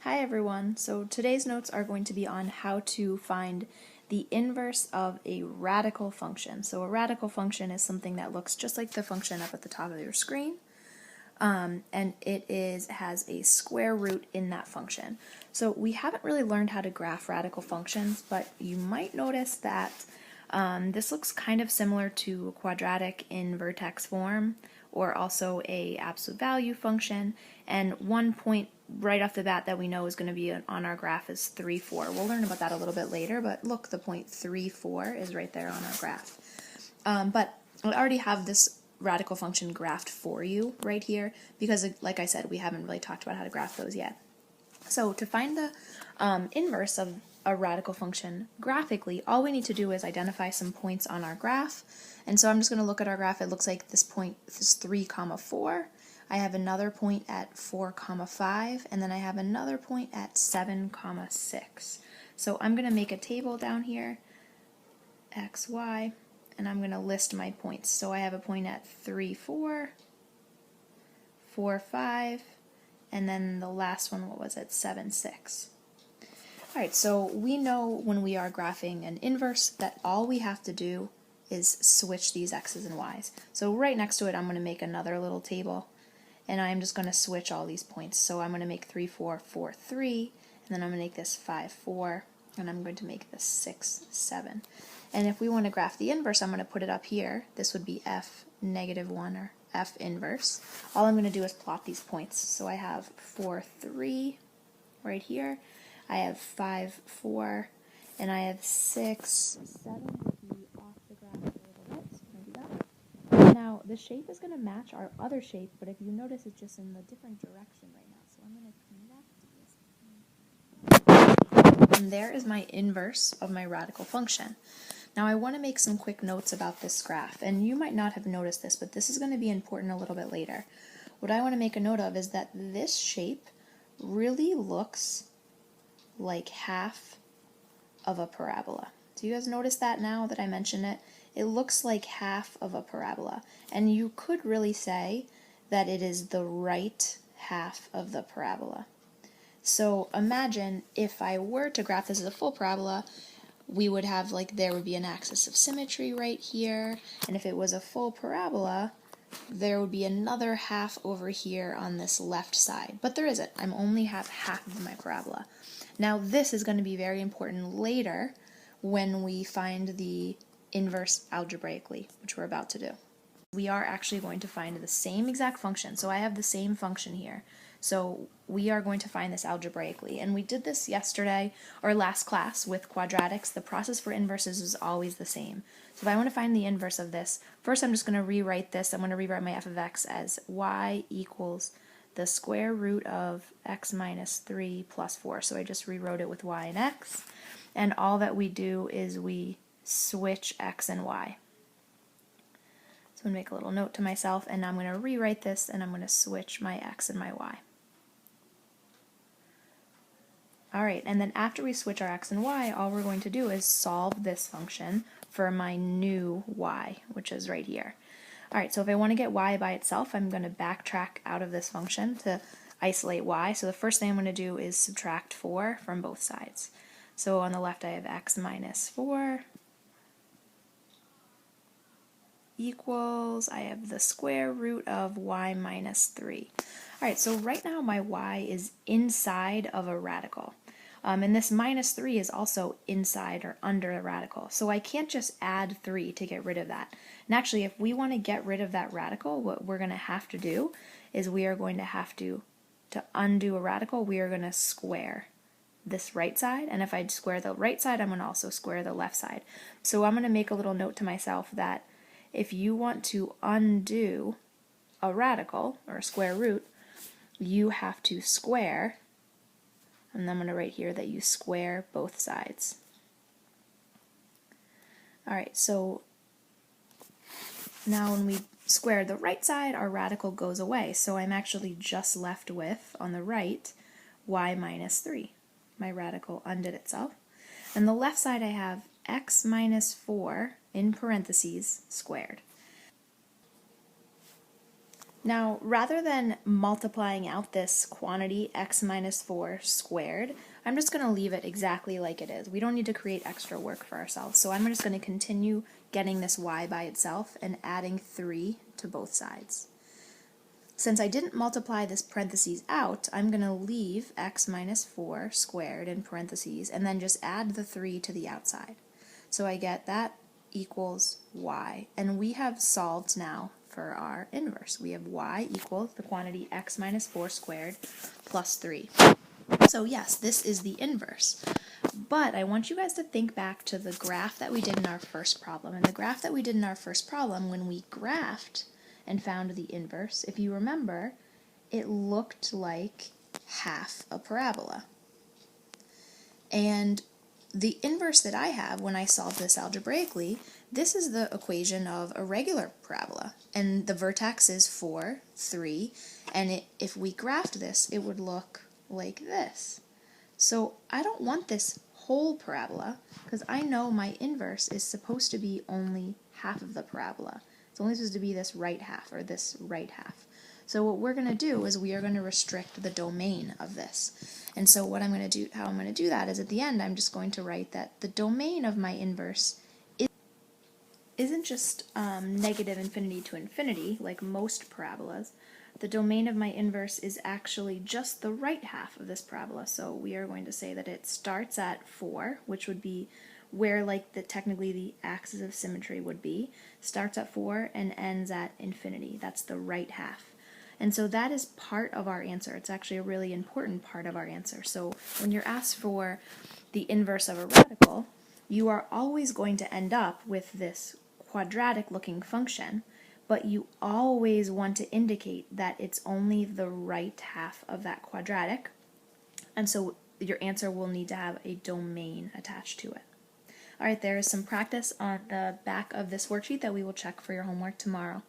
Hi everyone, so today's notes are going to be on how to find the inverse of a radical function. So a radical function is something that looks just like the function up at the top of your screen, and it has a square root in that function. So we haven't really learned how to graph radical functions, but you might notice that this looks kind of similar to a quadratic in vertex form, or also a absolute value function, and one point right off the bat that we know is going to be on our graph is 3, 4. We'll learn about that a little bit later, but look, the point 3, 4 is right there on our graph. But I already have this radical function graphed for you right here because, like I said, we haven't really talked about how to graph those yet. So to find the inverse of a radical function graphically, all we need to do is identify some points on our graph. And so I'm just going to look at our graph. It looks like this point is 3, 4. I have another point at 4, 5, and then I have another point at 7, 6. So I'm going to make a table down here, x, y, and I'm going to list my points. So I have a point at 3, 4, 4, 5, and then the last one, what was it, 7, 6. Alright, so we know when we are graphing an inverse that all we have to do is switch these x's and y's. So right next to it I'm going to make another little table, and I'm just going to switch all these points. So I'm going to make 3, 4, 4, 3, and then I'm going to make this 5, 4, and I'm going to make this 6, 7. And if we want to graph the inverse, I'm going to put it up here. This would be f negative 1, or f inverse. All I'm going to do is plot these points. So I have 4, 3 right here. I have 5, 4, and I have 6, 7. Be off the graph a little bit. So I'm going to do that. Now, the shape is going to match our other shape, but if you notice, it's just in the different direction right now. So I'm going to connect this. And there is my inverse of my radical function. Now, I want to make some quick notes about this graph, and you might not have noticed this, but this is going to be important a little bit later. What I want to make a note of is that this shape really looks like half of a parabola. Do you guys notice that now that I mention it? It looks like half of a parabola, and you could really say that it is the right half of the parabola. So imagine if I were to graph this as a full parabola, we would have, like, there would be an axis of symmetry right here, and if it was a full parabola, there would be another half over here on this left side. But there isn't. I'm only have half of my parabola. Now this is going to be very important later when we find the inverse algebraically, which we're about to do. We are actually going to find the same exact function. So I have the same function here. So we are going to find this algebraically. And we did this yesterday, or last class, with quadratics. The process for inverses is always the same. So if I want to find the inverse of this, first I'm just going to rewrite this. I'm going to rewrite my f of x as y equals the square root of x minus 3 plus 4. So I just rewrote it with y and x. And all that we do is we switch x and y. So I'm going to make a little note to myself, and now I'm going to rewrite this, and I'm going to switch my x and my y. Alright, and then after we switch our x and y, all we're going to do is solve this function for my new y, which is right here. Alright, so if I want to get y by itself, I'm going to backtrack out of this function to isolate y. So the first thing I'm going to do is subtract 4 from both sides. So on the left I have x minus 4 equals, I have the square root of y minus 3. Alright, so right now my y is inside of a radical. And this minus 3 is also inside or under a radical. So I can't just add 3 to get rid of that. And actually, if we want to get rid of that radical, what we're going to have to do is we are going to have to undo a radical, we are going to square this right side. And if I square the right side, I'm going to also square the left side. So I'm going to make a little note to myself that if you want to undo a radical, or a square root, you have to square, and I'm going to write here that you square both sides. Alright, so now when we square the right side, our radical goes away, so I'm actually just left with, on the right, y minus 3. My radical undid itself. And the left side I have x minus 4, in parentheses, squared. Now, rather than multiplying out this quantity x minus 4 squared, I'm just going to leave it exactly like it is. We don't need to create extra work for ourselves. So I'm just going to continue getting this y by itself and adding 3 to both sides. Since I didn't multiply this parentheses out, I'm going to leave x minus 4 squared in parentheses and then just add the 3 to the outside. So I get that equals y. And we have solved now for our inverse. We have y equals the quantity x minus 4 squared plus 3. So yes, this is the inverse. But I want you guys to think back to the graph that we did in our first problem. And the graph that we did in our first problem, when we graphed and found the inverse, if you remember, it looked like half a parabola. And the inverse that I have when I solve this algebraically, this is the equation of a regular parabola. And the vertex is 4, 3, and if we graphed this, it would look like this. So I don't want this whole parabola, because I know my inverse is supposed to be only half of the parabola. It's only supposed to be this right half, or this right half. So what we're going to do is we are going to restrict the domain of this. And so what I'm going to do, how I'm going to do that is at the end I'm just going to write that the domain of my inverse isn't just negative infinity to infinity, like most parabolas. The domain of my inverse is actually just the right half of this parabola. So we are going to say that it starts at 4, which would be where technically the axis of symmetry would be, starts at 4 and ends at infinity. That's the right half. And so that is part of our answer. It's actually a really important part of our answer. So when you're asked for the inverse of a radical, you are always going to end up with this quadratic looking function, but you always want to indicate that it's only the right half of that quadratic. And so your answer will need to have a domain attached to it. All right, there is some practice on the back of this worksheet that we will check for your homework tomorrow.